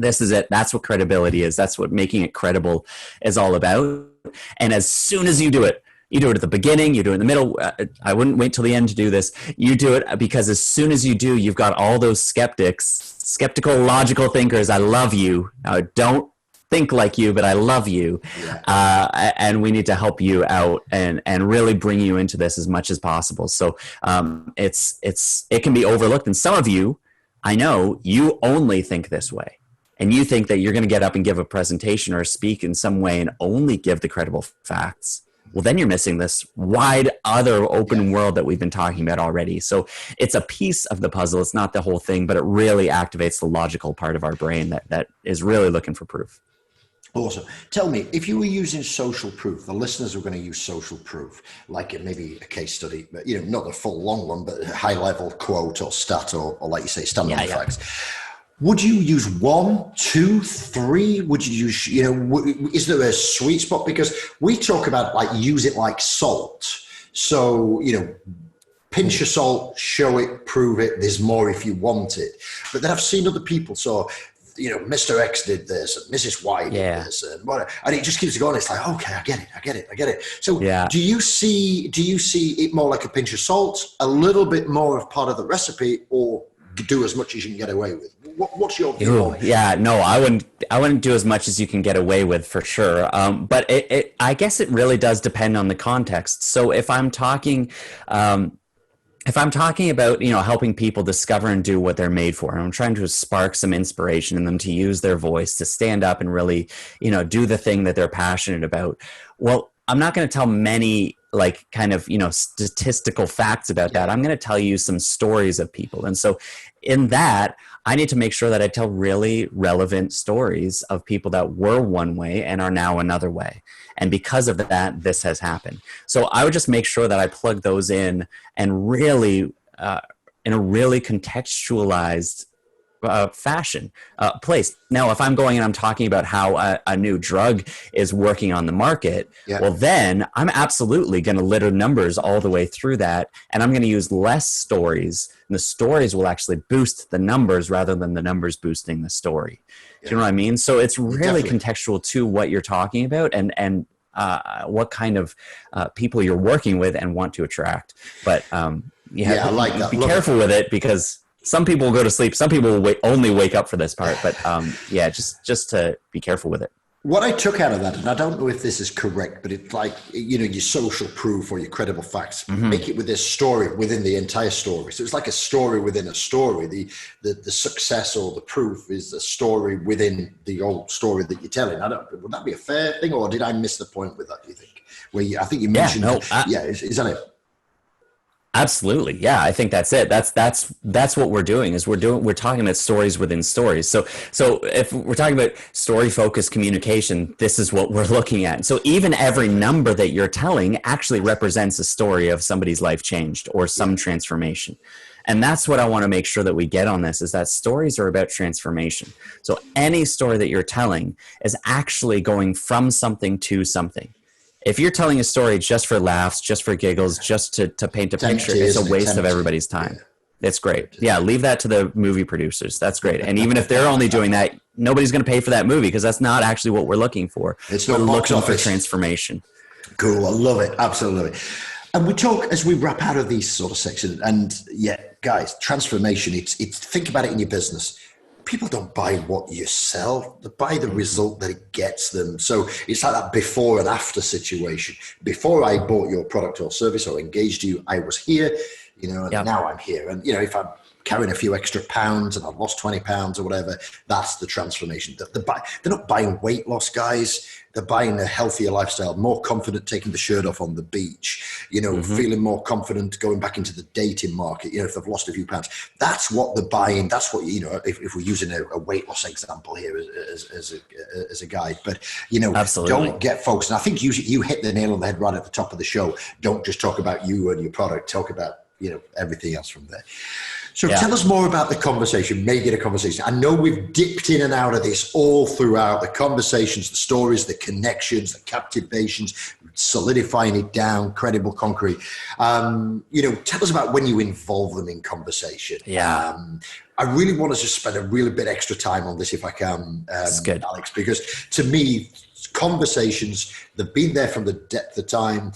This is it. That's what credibility is. That's what making it credible is all about. And as soon as you do it at the beginning, you do it in the middle. I wouldn't wait till the end to do this. You do it because as soon as you do, you've got all those skeptical, logical thinkers. I love you. I don't think like you, but I love you. And we need to help you out and really bring you into this as much as possible. So it can be overlooked. And some of you, I know, you only think this way. And you think that you're going to get up and give a presentation or speak in some way and only give the credible facts. Well, then you're missing this wide other open world that we've been talking about already. So it's a piece of the puzzle. It's not the whole thing, but it really activates the logical part of our brain that is really looking for proof. Awesome. Tell me, if you were using social proof, the listeners were going to use social proof, like maybe a case study, but not a full long one, but a high level quote or stat or like you say, stand on facts. Would you use 1, 2, 3? Would you use, is there a sweet spot? Because we talk about use it like salt. So, pinch of salt, show it, prove it. There's more if you want it. But then I've seen other people. So, Mr. X did this and Mrs. Y did this and whatever. And it just keeps going. It's like, okay, I get it. So do you see it more like a pinch of salt, a little bit more of part of the recipe, or do as much as you can get away with? What's your view? I wouldn't do as much as you can get away with for sure. But I guess it really does depend on the context. So if I'm talking about, helping people discover and do what they're made for, and I'm trying to spark some inspiration in them to use their voice, to stand up and really, do the thing that they're passionate about. Well, I'm not going to tell many like kind of, statistical facts about that. I'm going to tell you some stories of people. And so in that, I need to make sure that I tell really relevant stories of people that were one way and are now another way. And because of that, this has happened. So I would just make sure that I plug those in and really, in a really contextualized fashion place. Now, if I'm going and I'm talking about how a new drug is working on the market, well, then I'm absolutely going to litter numbers all the way through that. And I'm going to use less stories. And the stories will actually boost the numbers rather than the numbers boosting the story. Do you know what I mean? So it's really contextual to what you're talking about and what kind of people you're working with and want to attract. But I like that. Be careful with it, because some people will go to sleep. Some people will only wake up for this part. But just to be careful with it. What I took out of that, and I don't know if this is correct, but it's like, your social proof or your credible facts, make it with this story within the entire story. So it's like a story within a story. The success or the proof is a story within the old story that you're telling. Would that be a fair thing, or did I miss the point with that, do you think? I think you mentioned, is that it? Absolutely. Yeah, I think that's it. That's what we're doing, is we're talking about stories within stories. So if we're talking about story focused communication, this is what we're looking at. So even every number that you're telling actually represents a story of somebody's life changed or some transformation. And that's what I want to make sure that we get on this, is that stories are about transformation. So any story that you're telling is actually going from something to something. If you're telling a story just for laughs, just for giggles, just to paint a picture, it's a waste of everybody's time. Yeah. It's great. Yeah, leave that to the movie producers. That's great. And even if they're only doing that, nobody's going to pay for that movie, because that's not actually what we're looking for. We're looking for transformation. Cool. I love it. Absolutely. And we talk as we wrap out of these sort of sections. And guys, transformation, it's think about it in your business. People don't buy what you sell, they buy the result that it gets them. So it's like that before and after situation. Before I bought your product or service or engaged you, I was here, and now I'm here. And, if I'm carrying a few extra pounds and I've lost 20 pounds or whatever, that's the transformation. They're not buying weight loss, guys. They're buying a healthier lifestyle, more confident taking the shirt off on the beach, feeling more confident going back into the dating market, if they've lost a few pounds. That's what they're buying. That's what, if we're using a weight loss example here as a guide. But, absolutely. Don't get folks. And I think you hit the nail on the head right at the top of the show. Don't just talk about you and your product. Talk about, everything else from there. So tell us more about the conversation, make it a conversation. I know we've dipped in and out of this all throughout, the conversations, the stories, the connections, the captivations, solidifying it down, credible, concrete. Tell us about when you involve them in conversation. I really want to just spend a really bit extra time on this if I can, good. Alex, because to me, conversations, they've been there from the depth of time.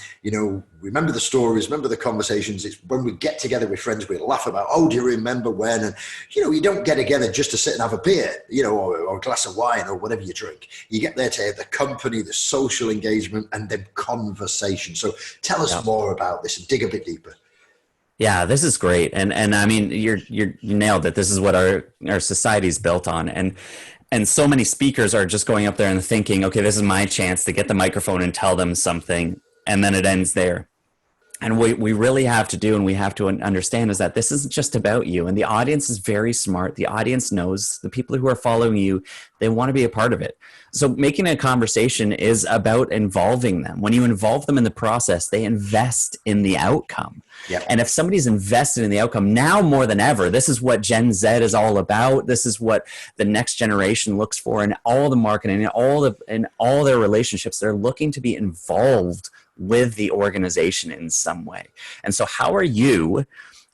Remember the stories, remember the conversations. It's when we get together with friends, we laugh about, do you remember when? And, you don't get together just to sit and have a beer, or a glass of wine or whatever you drink. You get there to have the company, the social engagement, and then conversation. So tell us more about this and dig a bit deeper. Yeah, this is great. And I mean, you nailed it. This is what our society is built on. And so many speakers are just going up there and thinking, okay, this is my chance to get the microphone and tell them something. And then it ends there. And we really have to do, and we have to understand, is that this isn't just about you. And the audience is very smart. The audience knows, the people who are following you, they want to be a part of it. So making a conversation is about involving them. When you involve them in the process, they invest in the outcome. Yep. And if somebody's invested in the outcome now more than ever, this is what Gen Z is all about. This is what the next generation looks for in all the marketing and all their relationships. They're looking to be involved with the organization in some way. And so how are you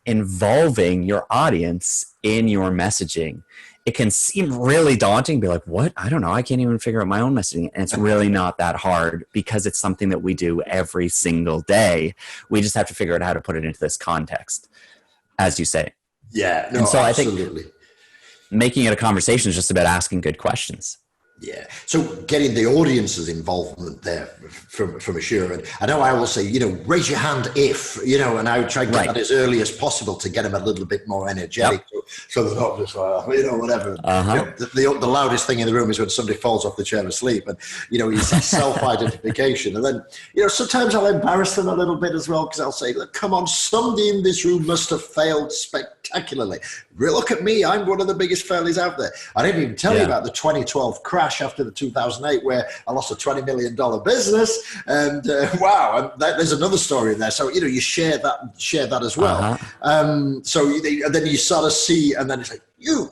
involving your audience in your messaging? It can seem really daunting, be like, what? I don't know. I can't even figure out my own messaging. And it's really not that hard, because it's something that we do every single day. We just have to figure out how to put it into this context, as you say. Yeah, no, and so absolutely. I think making it a conversation is just about asking good questions. Yeah. So getting the audience's involvement there from Assure. And I know I will say, raise your hand if, and I would try to get that as early as possible to get them a little bit more energetic. Yep. So So they're not just like, whatever. Uh-huh. The loudest thing in the room is when somebody falls off the chair asleep, and it's self-identification. And then sometimes I'll embarrass them a little bit as well, because I'll say, look, come on, somebody in this room must have failed spectacularly. Look at me, I'm one of the biggest failures out there. I didn't even tell you about the 2012 crash after the 2008, where I lost a $20 million business, and wow, and there's another story in there. So you share that as well. So then you sort of see, and then it's like, and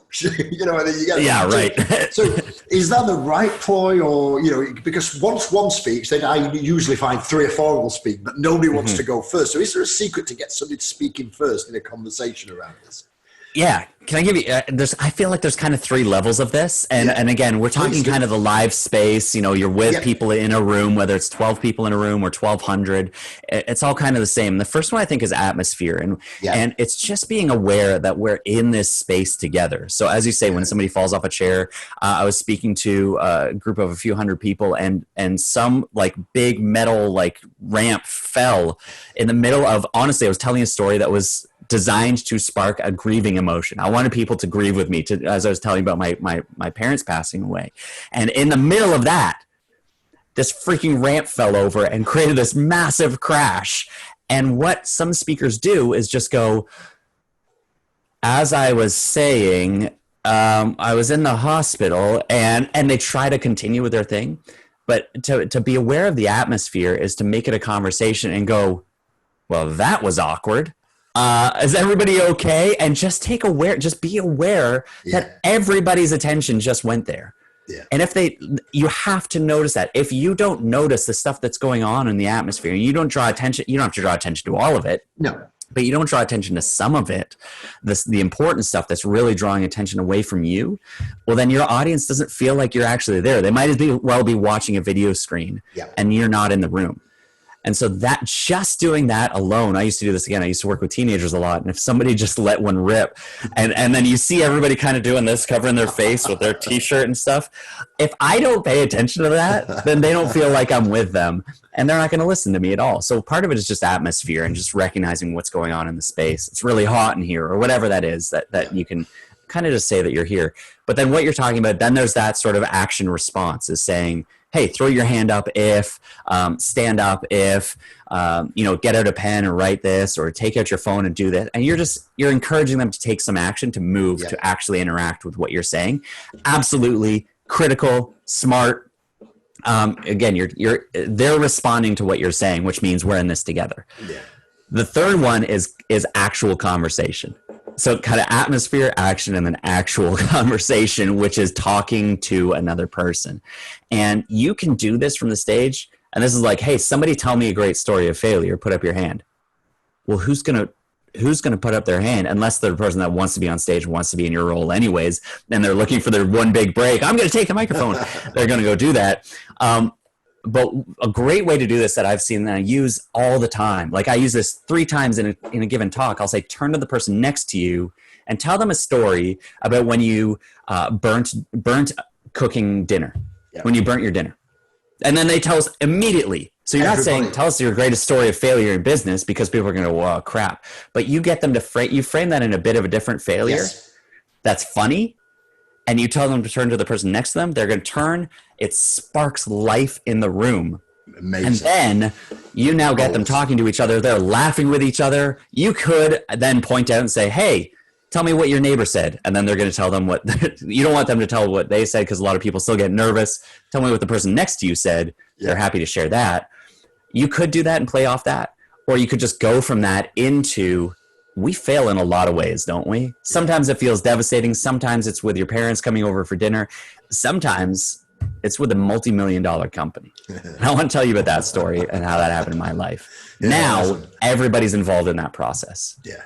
then you get right. So is that the right ploy, or because once one speaks, then I usually find 3 or 4 will speak, but nobody wants to go first. So is there a secret to get somebody to speak in first in a conversation around this? Yeah. Can I give you, I feel like there's kind of 3 levels of this. And again, we're talking kind of the live space, you're with people in a room, whether it's 12 people in a room or 1,200, it's all kind of the same. The first one I think is atmosphere. And it's just being aware that we're in this space together. So as you say, when somebody falls off a chair, I was speaking to a group of a few hundred people, and some like big metal, like ramp fell in the middle of, honestly, I was telling a story that was designed to spark a grieving emotion. I wanted people to grieve with me, as I was telling about my parents passing away. And in the middle of that, this freaking ramp fell over and created this massive crash. And what some speakers do is just go, as I was saying, I was in the hospital, and they try to continue with their thing. But to be aware of the atmosphere is to make it a conversation and go, well, that was awkward. Is everybody okay? And just be aware that everybody's attention just went there. Yeah. And you have to notice that. If you don't notice the stuff that's going on in the atmosphere, you don't draw attention. You don't have to draw attention to all of it. No. But you don't draw attention to some of it, the important stuff that's really drawing attention away from you. Well, then your audience doesn't feel like you're actually there. They might as well be watching a video screen, and you're not in the room. And so just doing that alone, I used to do this again. I used to work with teenagers a lot. And if somebody just let one rip, and then you see everybody kind of doing this, covering their face with their t-shirt and stuff. If I don't pay attention to that, then they don't feel like I'm with them, and they're not going to listen to me at all. So part of it is just atmosphere and just recognizing what's going on in the space. It's really hot in here, or whatever that is, that you can kind of just say that you're here. But then what you're talking about, then there's that sort of action response, is saying, hey, throw your hand up if, stand up if, get out a pen and write this, or take out your phone and do this. And you're encouraging them to take some action, to move, to actually interact with what you're saying. Absolutely critical, smart. Again, they're responding to what you're saying, which means we're in this together. Yeah. The third one is actual conversation. So kind of atmosphere, action, and then actual conversation, which is talking to another person. And you can do this from the stage. And this is like, hey, somebody tell me a great story of failure. Put up your hand. Well, who's gonna put up their hand, unless they're the person that wants to be on stage, wants to be in your role anyways, and they're looking for their one big break. I'm going to take the microphone. They're going to go do that. But a great way to do this that I've seen that I use all the time, like I use this 3 times in a given talk. I'll say, turn to the person next to you and tell them a story about when you burnt cooking dinner, when you burnt your dinner. And then they tell us immediately. So you're not saying, tell us your greatest story of failure in business, because people are going to go, oh, crap. But you get them to frame that in a bit of a different failure. That's funny. And you tell them to turn to the person next to them, they're going to turn. It sparks life in the room. Amazing. And then you now get them talking to each other. They're laughing with each other. You could then point out and say, hey, tell me what your neighbor said. And then they're going to tell them what you don't want them to tell what they said, because a lot of people still get nervous. Tell me what the person next to you said. They're happy to share that. You could do that and play off that. Or you could just go from that into, we fail in a lot of ways, don't we? Sometimes it feels devastating. Sometimes it's with your parents coming over for dinner. Sometimes it's with a multi-million-dollar company. And I want to tell you about that story and how that happened in my life. Now, everybody's involved in that process. Yeah.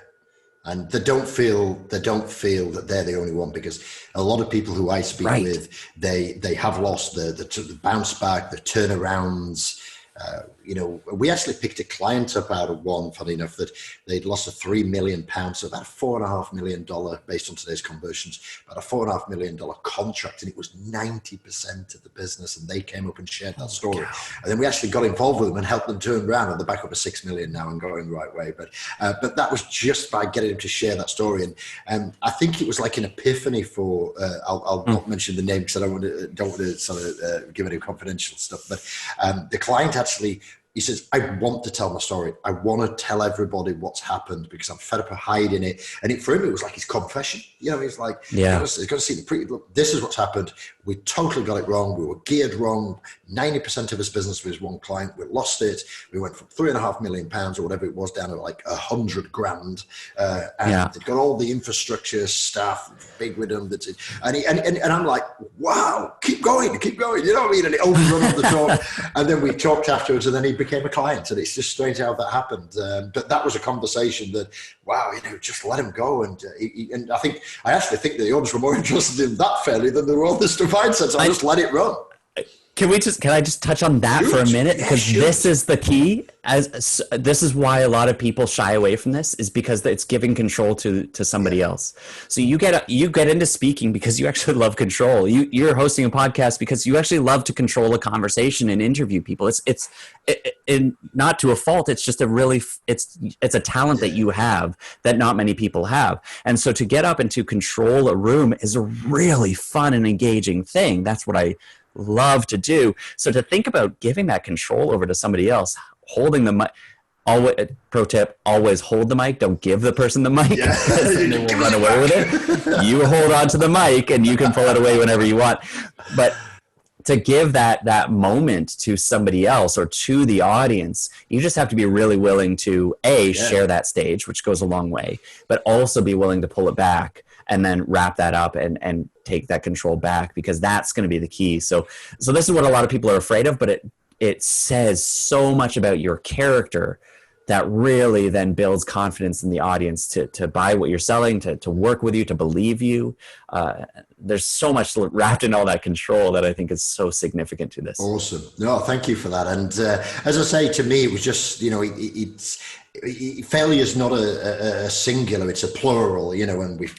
And they don't feel that they're the only one, because a lot of people who I speak with, they have lost the bounce back, the turnarounds, we actually picked a client up out of one, funny enough, that they'd lost a £3 million, so about $4.5 million based on today's conversions, about a $4.5 million contract, and it was 90% of the business, and they came up and shared that story. And then we actually got involved with them and helped them turn around, and they're back up to 6 million now and going the right way. But that was just by getting them to share that story. And I think it was like an epiphany for, I'll not mention the name because I don't want to sort of give any confidential stuff, but the client actually, he says, I want to tell my story. I want to tell everybody what's happened because I'm fed up of hiding it. And for him, it was like his confession. He's like, he's got to see look, this is what's happened. We totally got it wrong. We were geared wrong. 90% of his business was one client. We lost it. We went from £3.5 million or whatever it was down to like 100 grand. And they've got all the infrastructure, staff, big redundancy. And I'm like, wow, keep going. You know what I mean? And it overrun on the talk. And then we talked afterwards, and then he became a client. And it's just strange how that happened. But that was a conversation that, wow, just let him go. And I actually think the owners were more interested in that fairly than they were all this mindset. So I just let it run. Can I just touch on that for a minute? Because this is the key. This is why a lot of people shy away from this, is because it's giving control to somebody else. So you get into speaking because you actually love control. You're hosting a podcast because you actually love to control a conversation and interview people. It's not to a fault. It's just it's a talent that you have that not many people have. And so to get up and to control a room is a really fun and engaging thing. That's what I love to do. So to think about giving that control over to somebody else, holding the mic, pro tip, always hold the mic. Don't give the person the mic. They will run away with it. You hold on to the mic and you can pull it away whenever you want. But to give that moment to somebody else or to the audience, you just have to be really willing to share that stage, which goes a long way, but also be willing to pull it back and then wrap that up and take that control back, because that's going to be the key. So this is what a lot of people are afraid of, but it says so much about your character that really then builds confidence in the audience to buy what you're selling, to work with you, to believe you. There's so much wrapped in all that control that I think is so significant to this. Awesome. No, thank you for that. And as I say, to me, it was just, failure is not a singular, it's a plural, and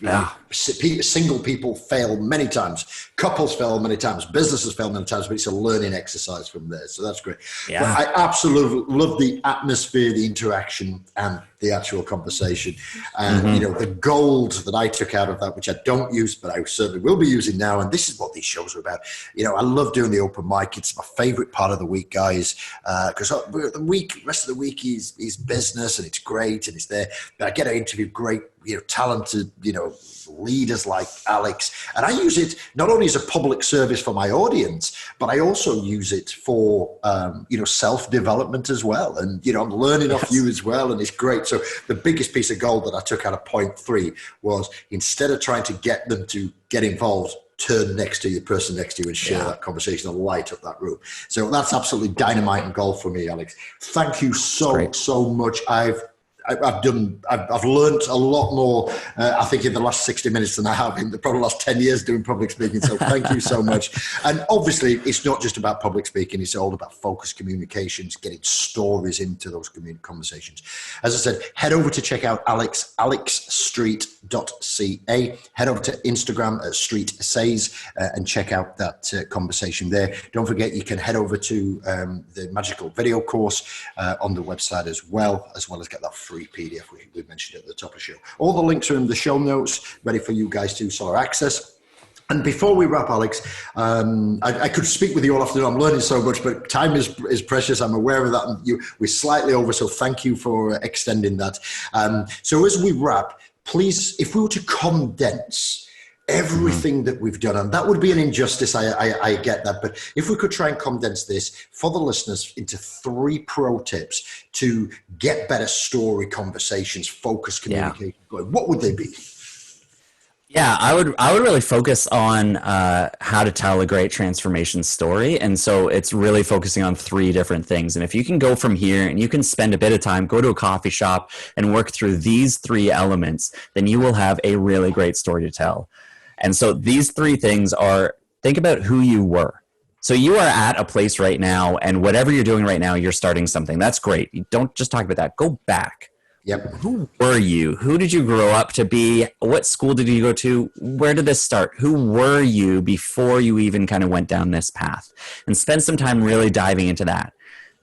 single people fail many times, couples fail many times, businesses fail many times, but it's a learning exercise from there. So that's great. Yeah. But I absolutely love the atmosphere, the interaction, and the actual conversation. And, the gold that I took out of that, which I don't use, but I certainly will be using now. And this is what these shows are about. I love doing the open mic. It's my favorite part of the week, guys, because the rest of the week is business, and it's great, and it's there. But I get to interview great, talented, leaders like Alex. And I use it not only as a public service for my audience, but I also use it for, self-development as well. And, I'm learning off you as well. And it's great. So the biggest piece of gold that I took out of point 3 was, instead of trying to get them to get involved, turn next to the person next to you and share that conversation and light up that room. So that's absolutely dynamite and gold for me, Alex. Thank you so much. I've learned a lot more, I think, in the last 60 minutes than I have in probably the last 10 years doing public speaking. So thank you so much. And obviously, it's not just about public speaking. It's all about focused communications, getting stories into those conversations. As I said, head over to check out alexstreet.ca. Head over to Instagram at Street Says and check out that conversation there. Don't forget, you can head over to the Magical Video course on the website as well as get that free PDF we mentioned at the top of the show. All the links are in the show notes, ready for you guys to access. And before we wrap, Alex, I could speak with you all afternoon. I'm learning so much, but time is precious. I'm aware of that. And we're slightly over, so thank you for extending that. So as we wrap, please, if we were to condense everything that we've done, and that would be an injustice, I get that, but if we could try and condense this for the listeners into 3 pro tips to get better story conversations, focused communication going, what would they be? Yeah, I would really focus on how to tell a great transformation story. And so it's really focusing on 3 different things. And if you can go from here and you can spend a bit of time, go to a coffee shop and work through these 3 elements, then you will have a really great story to tell. And so these 3 things are, think about who you were. So you are at a place right now, and whatever you're doing right now, you're starting something. That's great. You don't just talk about that. Go back. Yep. Who were you? Who did you grow up to be? What school did you go to? Where did this start? Who were you before you even kind of went down this path? And spend some time really diving into that.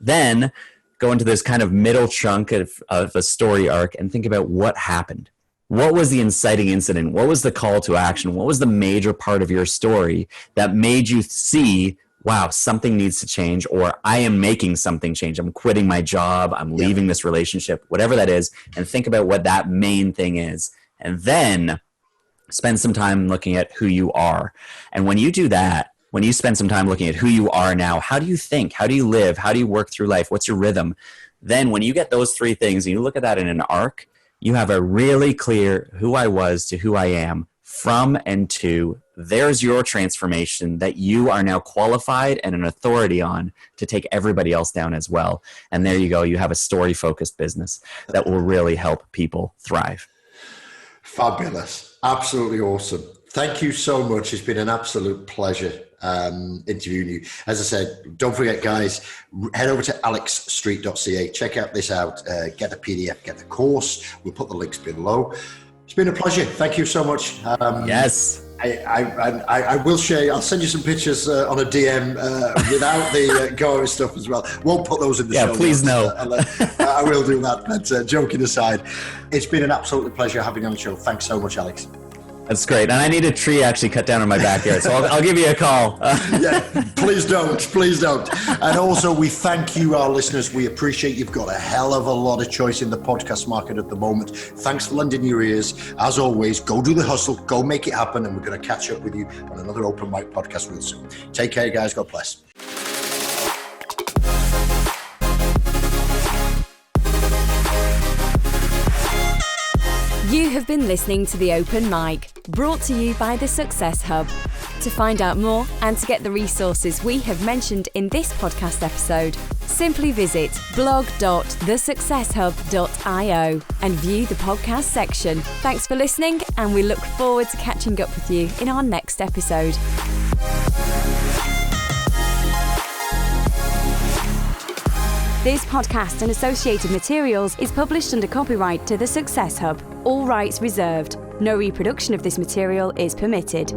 Then go into this kind of middle chunk of a story arc and think about what happened. What was the inciting incident? What was the call to action? What was the major part of your story that made you see, wow, something needs to change, or I am making something change. I'm quitting my job. I'm leaving this relationship, whatever that is, and think about what that main thing is. And then spend some time looking at who you are. And when you do that, when you spend some time looking at who you are now, how do you think? How do you live? How do you work through life? What's your rhythm? Then when you get those three things and you look at that in an arc, you have a really clear who I was to who I am, from and to. There's your transformation that you are now qualified and an authority on to take everybody else down as well. And there you go. You have a story-focused business that will really help people thrive. Fabulous. Absolutely awesome. Thank you so much. It's been an absolute pleasure interviewing you. As I said, don't forget, guys, head over to alexstreet.ca, check out this out, get the PDF, get the course. We'll put the links below. It's been a pleasure. Thank you so much. Yes. I will share. I'll send you some pictures on a DM without the Goa stuff as well. Won't put those in the show. Yeah, please no. I will do that. But joking aside, it's been an absolute pleasure having you on the show. Thanks so much, Alex. That's great. And I need a tree actually cut down in my backyard, so I'll give you a call. Yeah, please don't. Please don't. And also, we thank you, our listeners. We appreciate you've got a hell of a lot of choice in the podcast market at the moment. Thanks for lending your ears. As always, go do the hustle, go make it happen, and we're going to catch up with you on another Open Mic podcast real soon. Take care, guys. God bless. You have been listening to The Open Mic, brought to you by The Success Hub. To find out more and to get the resources we have mentioned in this podcast episode, simply visit blog.thesuccesshub.io and view the podcast section. Thanks for listening, and we look forward to catching up with you in our next episode. This podcast and associated materials is published under copyright to The Success Hub. All rights reserved. No reproduction of this material is permitted.